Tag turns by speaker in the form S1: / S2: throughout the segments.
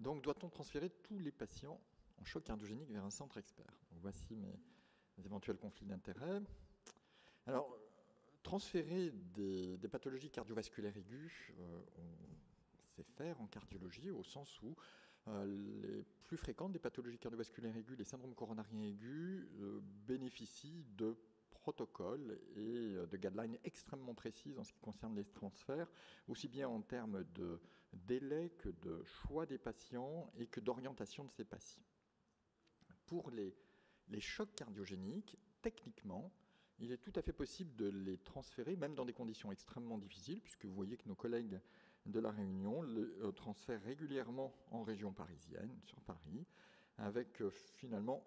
S1: Donc, doit-on transférer tous les patients en choc cardiogénique vers un centre expert? Donc, voici mes éventuels conflits d'intérêts. Alors, transférer des pathologies cardiovasculaires aiguës, on sait faire en cardiologie, au sens où les plus fréquentes des pathologies cardiovasculaires aiguës, les syndromes coronariens aigus, bénéficient de protocoles et de guidelines extrêmement précises en ce qui concerne les transferts, aussi bien en termes de délai que de choix des patients et que d'orientation de ces patients. Pour les chocs cardiogéniques, techniquement, il est tout à fait possible de les transférer, même dans des conditions extrêmement difficiles, puisque vous voyez que nos collègues de La Réunion le transfèrent régulièrement en région parisienne, sur Paris, avec finalement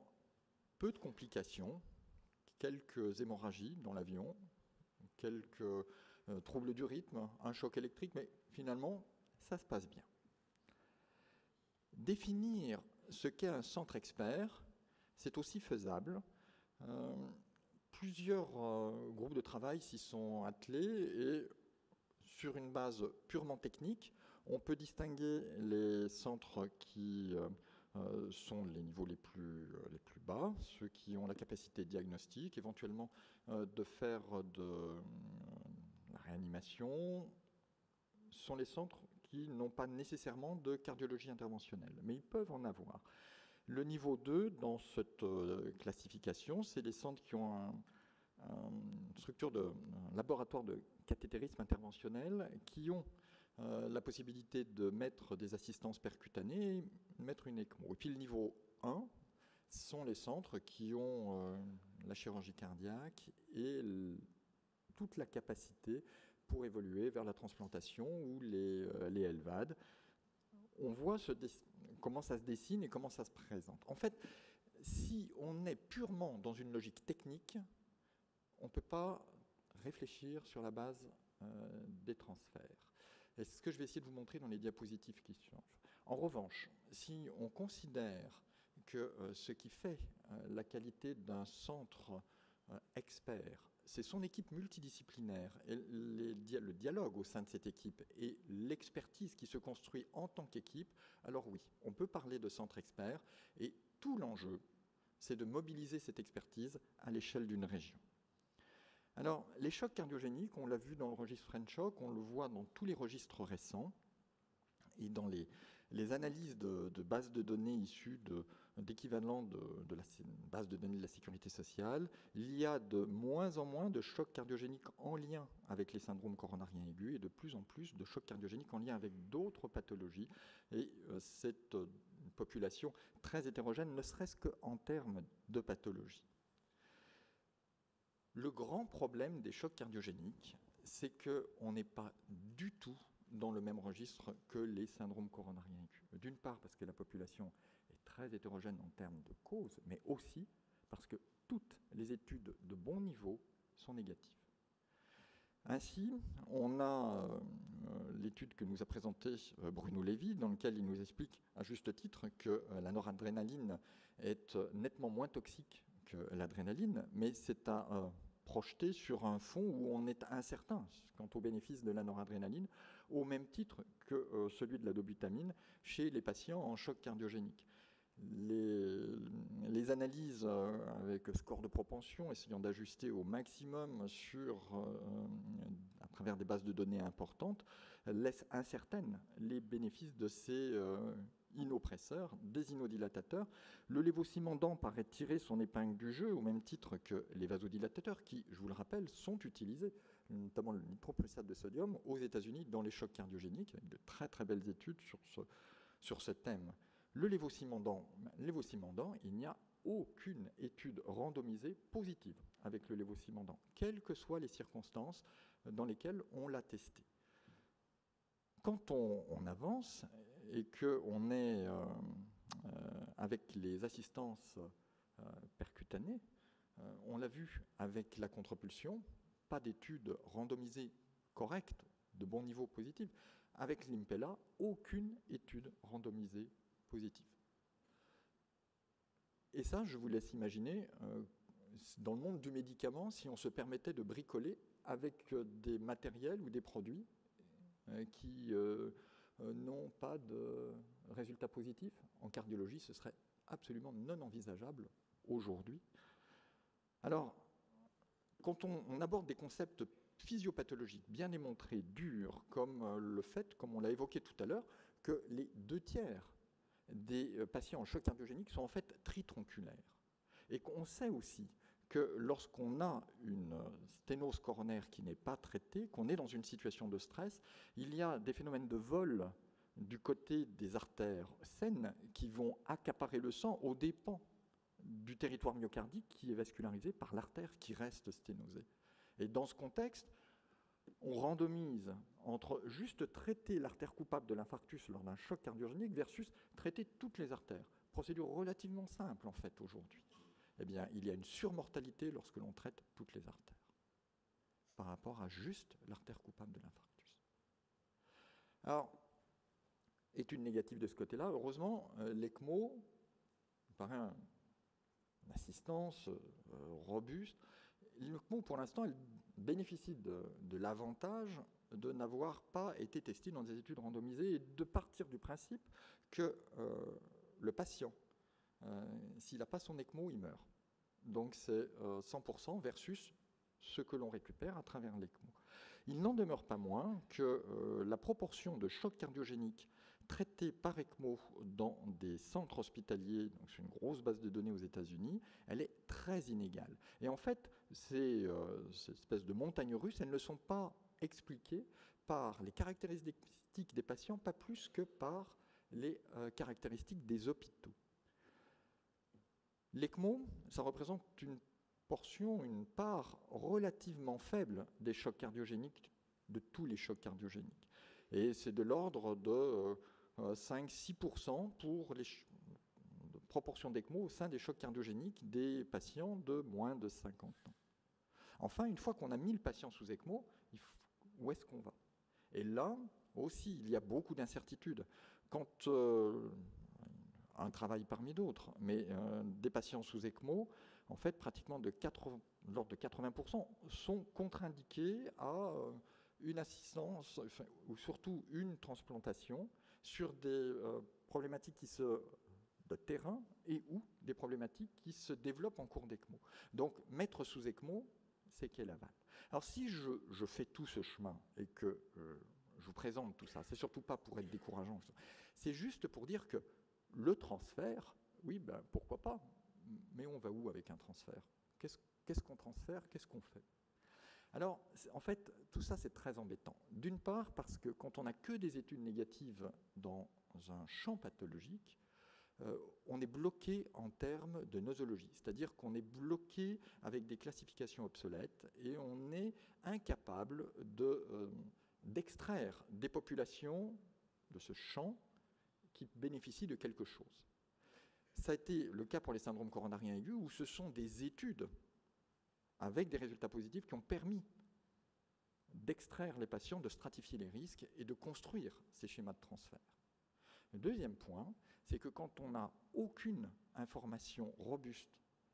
S1: peu de complications, quelques hémorragies dans l'avion, quelques troubles du rythme, un choc électrique, mais finalement, ça se passe bien. Définir ce qu'est un centre expert, c'est aussi faisable. Plusieurs groupes de travail s'y sont attelés et sur une base purement technique, on peut distinguer les centres qui sont les niveaux les plus bas, ceux qui ont la capacité diagnostique, éventuellement de faire de la réanimation, sont les centres qui n'ont pas nécessairement de cardiologie interventionnelle, mais ils peuvent en avoir. Le niveau 2, dans cette classification, c'est les centres qui ont une structure de laboratoire de cathétérisme interventionnel, qui ont la possibilité de mettre des assistances percutanées et mettre une ECMO. Et puis le niveau 1 sont les centres qui ont la chirurgie cardiaque et toute la capacité pour évoluer vers la transplantation ou les LVAD. On voit comment ça se dessine et comment ça se présente. En fait, si on est purement dans une logique technique, on ne peut pas réfléchir sur la base des transferts. Et c'est ce que je vais essayer de vous montrer dans les diapositives qui suivent. En revanche, si on considère que ce qui fait la qualité d'un centre expert, c'est son équipe multidisciplinaire, et le dialogue au sein de cette équipe et l'expertise qui se construit en tant qu'équipe, alors oui, on peut parler de centre expert, et tout l'enjeu, c'est de mobiliser cette expertise à l'échelle d'une région. Alors, les chocs cardiogéniques, on l'a vu dans le registre French Shock, on le voit dans tous les registres récents, et dans les analyses de bases de données issues d'équivalents de la base de données de la sécurité sociale, il y a de moins en moins de chocs cardiogéniques en lien avec les syndromes coronariens aigus et de plus en plus de chocs cardiogéniques en lien avec d'autres pathologies. Et cette population très hétérogène, ne serait-ce qu'en termes de pathologie. Le grand problème des chocs cardiogéniques, c'est qu'on n'est pas du tout dans le même registre que les syndromes coronariens aigus. D'une part parce que la population est très hétérogène en termes de causes, mais aussi parce que toutes les études de bon niveau sont négatives. Ainsi, on a l'étude que nous a présentée Bruno Lévy, dans laquelle il nous explique à juste titre que la noradrénaline est nettement moins toxique que l'adrénaline, mais c'est à projeté sur un fond où on est incertain quant au bénéfice de la noradrénaline, au même titre que celui de la dobutamine chez les patients en choc cardiogénique. Les analyses avec score de propension, essayant d'ajuster au maximum à travers des bases de données importantes, laissent incertaines les bénéfices de ces inoppresseurs, des inodilatateurs. Le lévocimendant paraît tirer son épingle du jeu, au même titre que les vasodilatateurs, qui, je vous le rappelle, sont utilisés, notamment le nitroprussate de sodium, aux États-Unis dans les chocs cardiogéniques, avec de très très belles études sur ce thème. Le lévocimendant, il n'y a aucune étude randomisée positive avec le lévocimendant, quelles que soient les circonstances dans lesquelles on l'a testé. Quand on avance et qu'on est avec les assistances percutanées, on l'a vu avec la contre-pulsion, pas d'études randomisées correctes, de bon niveau positif. Avec l'Impella, aucune étude randomisée positive. Et ça, je vous laisse imaginer, dans le monde du médicament, si on se permettait de bricoler avec des matériels ou des produits qui n'ont pas de résultats positifs. En cardiologie, ce serait absolument non envisageable aujourd'hui. Alors, quand on aborde des concepts physiopathologiques bien démontrés, durs, comme le fait, comme on l'a évoqué tout à l'heure, que les 2/3 des patients en choc cardiogénique sont en fait tritronculaires. Et qu'on sait aussi que lorsqu'on a une sténose coronaire qui n'est pas traitée, qu'on est dans une situation de stress, il y a des phénomènes de vol du côté des artères saines qui vont accaparer le sang aux dépens du territoire myocardique qui est vascularisé par l'artère qui reste sténosée. Et dans ce contexte, on randomise entre juste traiter l'artère coupable de l'infarctus lors d'un choc cardiogénique versus traiter toutes les artères. Procédure relativement simple en fait aujourd'hui. Eh bien, il y a une surmortalité lorsque l'on traite toutes les artères par rapport à juste l'artère coupable de l'infarctus. Alors, étude négative de ce côté-là, heureusement, l'ECMO paraît une assistance robuste. L'ECMO, pour l'instant, elle bénéficie de l'avantage de n'avoir pas été testé dans des études randomisées et de partir du principe que le patient, s'il n'a pas son ECMO, il meurt. Donc c'est 100% versus ce que l'on récupère à travers l'ECMO. Il n'en demeure pas moins que la proportion de chocs cardiogéniques traités par ECMO dans des centres hospitaliers, donc c'est une grosse base de données aux États-Unis, elle est très inégale. Et en fait, ces espèces de montagnes russes, elles ne sont pas expliquées par les caractéristiques des patients, pas plus que par les caractéristiques des hôpitaux. L'ECMO, ça représente une portion, une part relativement faible des chocs cardiogéniques, de tous les chocs cardiogéniques. Et c'est de l'ordre de 5-6% pour les proportions d'ECMO au sein des chocs cardiogéniques des patients de moins de 50 ans. Enfin, une fois qu'on a 1000 patients sous ECMO, où est-ce qu'on va? Et là aussi, il y a beaucoup d'incertitudes. Quand un travail parmi d'autres, mais des patients sous ECMO, en fait, pratiquement de l'ordre de 80% sont contre-indiqués à une assistance, enfin, ou surtout une transplantation sur des problématiques de terrain et ou des problématiques qui se développent en cours d'ECMO. Donc, mettre sous ECMO, c'est qu'elle avale. Alors, si je fais tout ce chemin et que je vous présente tout ça, c'est surtout pas pour être décourageant, c'est juste pour dire que le transfert, oui, ben, pourquoi pas, mais on va où avec un transfert? Qu'est-ce qu'on transfère? Qu'est-ce qu'on fait? Alors, en fait, tout ça, c'est très embêtant. D'une part, parce que quand on n'a que des études négatives dans un champ pathologique, on est bloqué en termes de nosologie, c'est-à-dire qu'on est bloqué avec des classifications obsolètes et on est incapable d'extraire des populations de ce champ qui bénéficient de quelque chose. Ça a été le cas pour les syndromes coronariens aigus où ce sont des études avec des résultats positifs qui ont permis d'extraire les patients, de stratifier les risques et de construire ces schémas de transfert. Le deuxième point, c'est que quand on n'a aucune information robuste,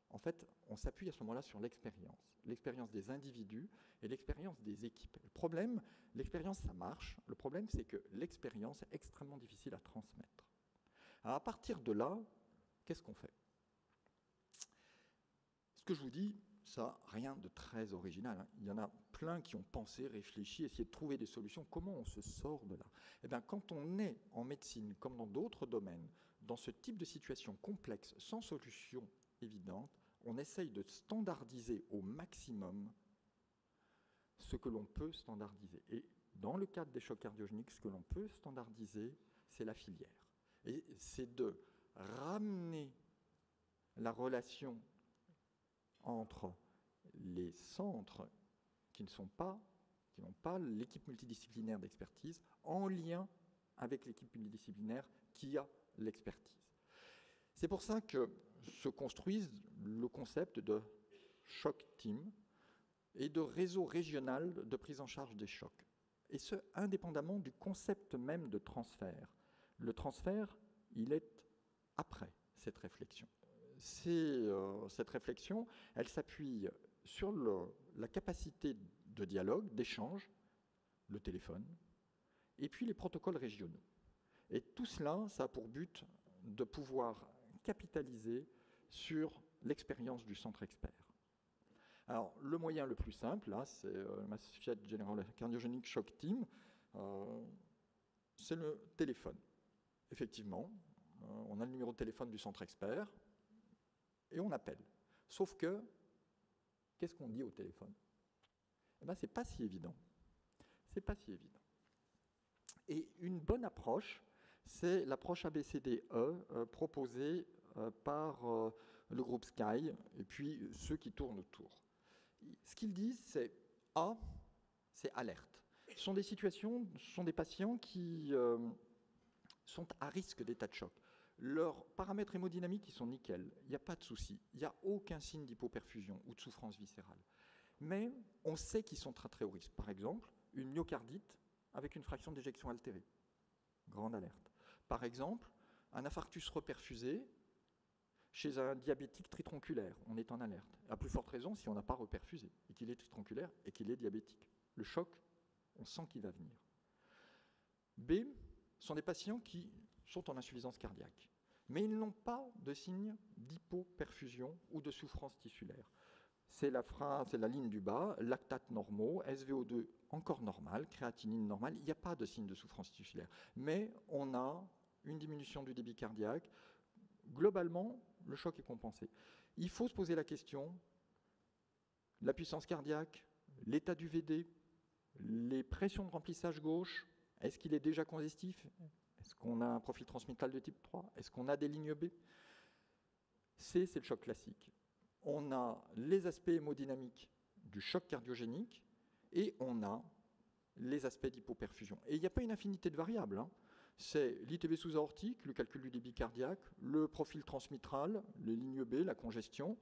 S1: en fait, on s'appuie à ce moment-là sur l'expérience des individus et l'expérience des équipes. Le problème, l'expérience, ça marche. Le problème, c'est que l'expérience est extrêmement difficile à transmettre. Alors, à partir de là, qu'est-ce qu'on fait? Ce que je vous dis, ça, rien de très original. Il y en a plein qui ont pensé, réfléchi, essayé de trouver des solutions. Comment on se sort de là? Eh bien, quand on est en médecine, comme dans d'autres domaines, dans ce type de situation complexe, sans solution évidente, on essaye de standardiser au maximum ce que l'on peut standardiser. Et dans le cadre des chocs cardiogéniques, ce que l'on peut standardiser, c'est la filière. Et c'est de ramener la relation entre les centres qui n'ont pas l'équipe multidisciplinaire d'expertise en lien avec l'équipe multidisciplinaire qui a l'expertise. C'est pour ça que se construise le concept de choc team et de réseau régional de prise en charge des chocs. Et ce, indépendamment du concept même de transfert. Le transfert, il est après cette réflexion. Cette réflexion, elle s'appuie sur la capacité de dialogue, d'échange, le téléphone, et puis les protocoles régionaux. Et tout cela, ça a pour but de pouvoir capitaliser sur l'expérience du centre expert. Alors, le moyen le plus simple, là, c'est Massachusetts General Cardiogenic Shock Team, c'est le téléphone. Effectivement, on a le numéro de téléphone du centre expert et on appelle. Sauf que, qu'est-ce qu'on dit au téléphone? Eh bien, c'est pas si évident. C'est pas si évident. Et une bonne approche, c'est l'approche ABCDE proposée par le groupe Sky et puis ceux qui tournent autour. Ce qu'ils disent, c'est A, c'est alerte. Ce sont des situations, ce sont des patients qui sont à risque d'état de choc. Leurs paramètres hémodynamiques, ils sont nickel, il n'y a pas de souci, il n'y a aucun signe d'hypoperfusion ou de souffrance viscérale. Mais on sait qu'ils sont très très haut risque. Par exemple, une myocardite avec une fraction d'éjection altérée. Grande alerte. Par exemple, un infarctus reperfusé chez un diabétique tritronculaire. On est en alerte. À plus forte raison si on n'a pas reperfusé et qu'il est tritronculaire et qu'il est diabétique. Le choc, on sent qu'il va venir. B, sont des patients qui sont en insuffisance cardiaque, mais ils n'ont pas de signe d'hypoperfusion ou de souffrance tissulaire. C'est la ligne du bas, lactates normaux, SVO2 encore normal, créatinine normale, il n'y a pas de signe de souffrance tissulaire. Mais on a une diminution du débit cardiaque. Globalement, le choc est compensé. Il faut se poser la question, la puissance cardiaque, l'état du VD, les pressions de remplissage gauche, est-ce qu'il est déjà congestif? Est-ce qu'on a un profil transmittal de type 3? Est-ce qu'on a des lignes B? C, c'est le choc classique. On a les aspects hémodynamiques du choc cardiogénique et on a les aspects d'hypoperfusion. Et il n'y a pas une infinité de variables. Hein. C'est l'ITV sous-aortique, le calcul du débit cardiaque, le profil transmitral, les lignes B, la congestion,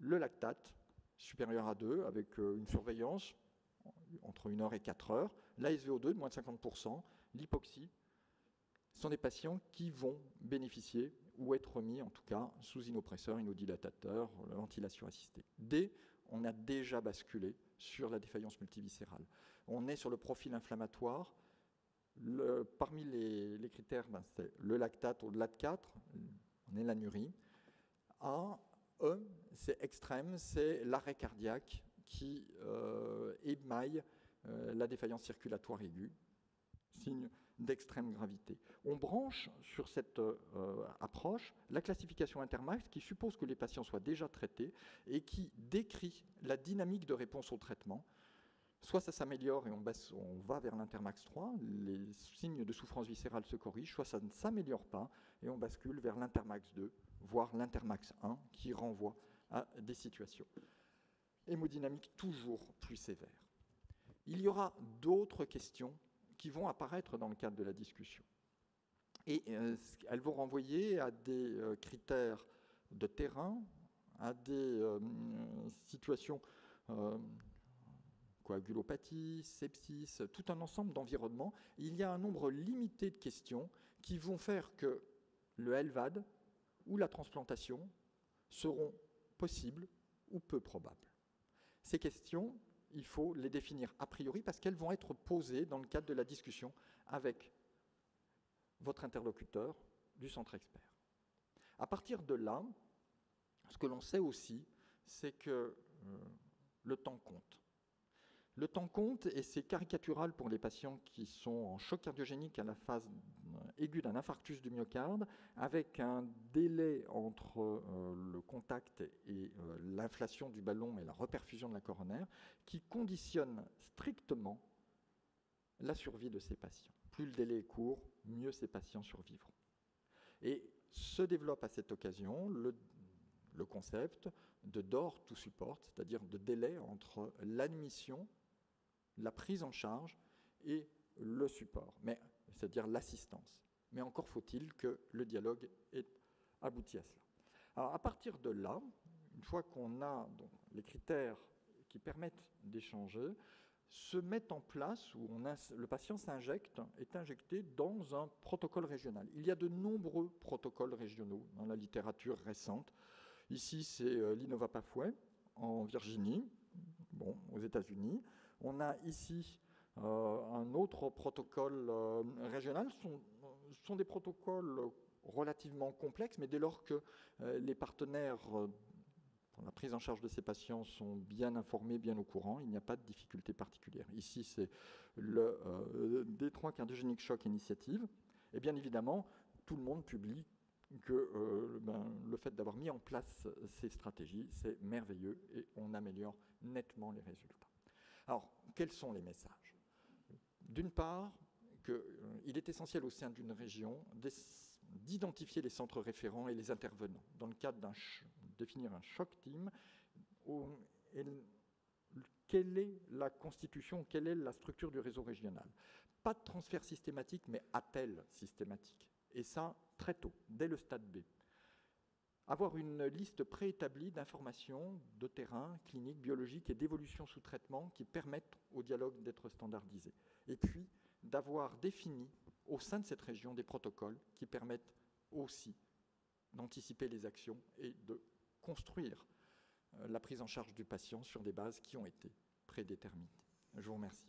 S1: le lactate supérieur à 2 avec une surveillance entre 1 heure et 4 heures, la SVO2 de moins de 50%, l'hypoxie. Ce sont des patients qui vont bénéficier ou être mis, en tout cas, sous inopresseur, inodilatateur, ventilation assistée. D, on a déjà basculé sur la défaillance multiviscérale. On est sur le profil inflammatoire. Parmi les critères, c'est le lactate au-delà de 4, on est l'anurie. A, E, c'est extrême, c'est l'arrêt cardiaque qui émaille la défaillance circulatoire aiguë, signe d'extrême gravité. On branche sur cette approche la classification Intermax qui suppose que les patients soient déjà traités et qui décrit la dynamique de réponse au traitement. Soit ça s'améliore et on va vers l'Intermax 3, les signes de souffrance viscérale se corrigent, soit ça ne s'améliore pas et on bascule vers l'Intermax 2, voire l'Intermax 1 qui renvoie à des situations hémodynamiques toujours plus sévères. Il y aura d'autres questions qui vont apparaître dans le cadre de la discussion. Et elles vont renvoyer à des critères de terrain, à des situations coagulopathie, sepsis, tout un ensemble d'environnements. Il y a un nombre limité de questions qui vont faire que le LVAD ou la transplantation seront possibles ou peu probables. Ces questions, il faut les définir a priori parce qu'elles vont être posées dans le cadre de la discussion avec votre interlocuteur du centre expert. À partir de là, ce que l'on sait aussi, c'est que le temps compte. Le temps compte et c'est caricatural pour les patients qui sont en choc cardiogénique à la phase aiguë d'un infarctus du myocarde, avec un délai entre le contact et l'inflation du ballon et la reperfusion de la coronaire, qui conditionne strictement la survie de ces patients. Plus le délai est court, mieux ces patients survivront. Et se développe à cette occasion le concept de door to support, c'est-à-dire de délai entre l'admission, la prise en charge et le support, c'est-à-dire l'assistance. Mais encore faut-il que le dialogue ait abouti à cela. Alors à partir de là, une fois qu'on a donc les critères qui permettent d'échanger, se met en place où le patient est injecté dans un protocole régional. Il y a de nombreux protocoles régionaux dans la littérature récente. Ici, c'est l'Innova Pathway en Virginie, aux États-Unis. On a ici un autre protocole régional. sont des protocoles relativement complexes, mais dès lors que les partenaires pour la prise en charge de ces patients sont bien informés, bien au courant, il n'y a pas de difficulté particulière. Ici, c'est le D3 Cardiogenic Shock Initiative. Et bien évidemment, tout le monde publie que le fait d'avoir mis en place ces stratégies, c'est merveilleux et on améliore nettement les résultats. Alors, quels sont les messages? D'une part, il est essentiel au sein d'une région d'identifier les centres référents et les intervenants. Dans le cadre de définir un shock team, quelle est la constitution, quelle est la structure du réseau régional? Pas de transfert systématique, mais appel systématique. Et ça, très tôt, dès le stade B. Avoir une liste préétablie d'informations de terrain, cliniques, biologiques et d'évolution sous traitement qui permettent au dialogue d'être standardisé. Et puis, d'avoir défini au sein de cette région des protocoles qui permettent aussi d'anticiper les actions et de construire la prise en charge du patient sur des bases qui ont été prédéterminées. Je vous remercie.